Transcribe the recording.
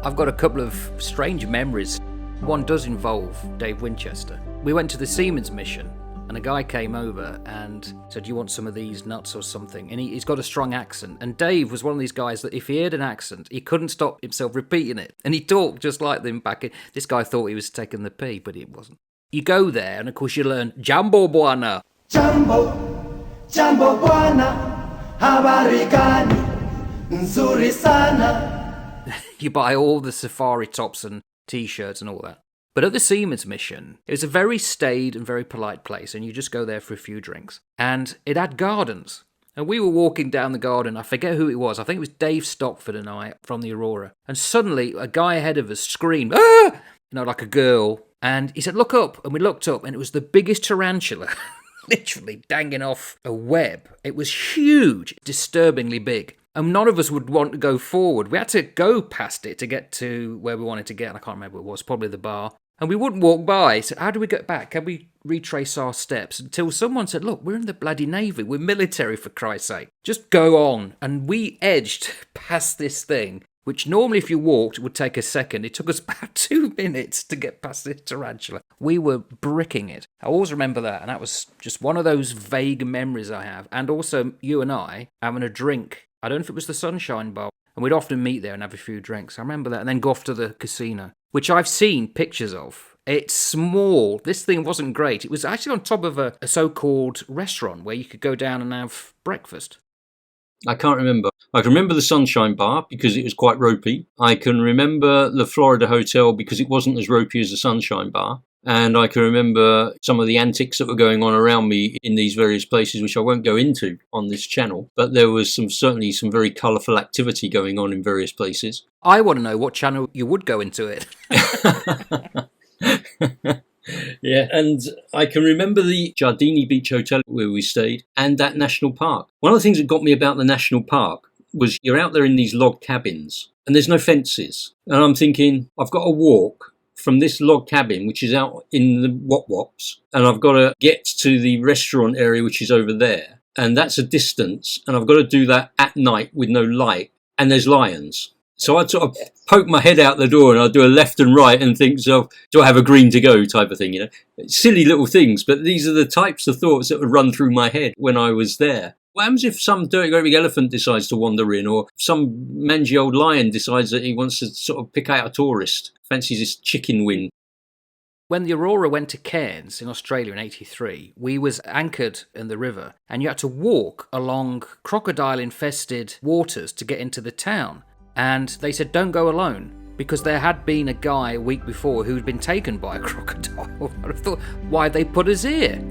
I've got a couple of strange memories. One does involve Dave Winchester. We went to the Seamen's Mission, and a guy came over and said, "Do you want some of these nuts or something?" And he's got a strong accent. And Dave was one of these guys that if he heard an accent, he couldn't stop himself repeating it. And he talked just like them back in... This guy thought he was taking the pee, but it wasn't. You go there, and of course you learn Jambo Buana. Jambo, Jambo Buana, habari gani, nzuri sana. You buy all the safari tops and T-shirts and all that. But at the Seamen's Mission, it was a very staid and very polite place, and you just go there for a few drinks. And it had gardens. And we were walking down the garden, I forget who it was, I think it was Dave Stockford and I from the Aurora. And suddenly, a guy ahead of us screamed, "Ah!" Like a girl. And he said, "Look up." And we looked up, and it was the biggest tarantula, literally dangling off a web. It was huge, disturbingly big. And none of us would want to go forward. We had to go past it to get to where we wanted to get. I can't remember what it was, probably the bar. And we wouldn't walk by. So how do we get back? Can we retrace our steps? Until someone said, "Look, we're in the bloody Navy. We're military, for Christ's sake. Just go on." And we edged past this thing, which normally if you walked, it would take a second. It took us about 2 minutes to get past this tarantula. We were bricking it. I always remember that. And that was just one of those vague memories I have. And also you and I having a drink. I don't know if it was the Sunshine Bar. And we'd often meet there and have a few drinks. I remember that. And then go off to the casino, which I've seen pictures of. It's small. This thing wasn't great. It was actually on top of a so-called restaurant where you could go down and have breakfast. I can't remember. I can remember the Sunshine Bar because it was quite ropey. I can remember the Florida Hotel because it wasn't as ropey as the Sunshine Bar. And I can remember some of the antics that were going on around me in these various places, which I won't go into on this channel. But there was certainly some very colourful activity going on in various places. I want to know what channel you would go into it. Yeah, and I can remember the Giardini Beach Hotel where we stayed and that national park. One of the things that got me about the national park was you're out there in these log cabins and there's no fences. And I'm thinking, I've got to walk from this log cabin, which is out in the Wop-Wops, and I've got to get to the restaurant area, which is over there. And that's a distance, and I've got to do that at night with no light, and there's lions. So I'd sort of poke my head out the door and I'd do a left and right and think, so do I have a green to go type of thing, you know? Silly little things, but these are the types of thoughts that would run through my head when I was there. What happens if some dirty great big elephant decides to wander in, or some mangy old lion decides that he wants to sort of pick out a tourist, fancies this chicken wing? When the Aurora went to Cairns in Australia in '83, we was anchored in the river, and you had to walk along crocodile-infested waters to get into the town. And they said, don't go alone, because there had been a guy a week before who'd been taken by a crocodile. I thought, why'd they put us here?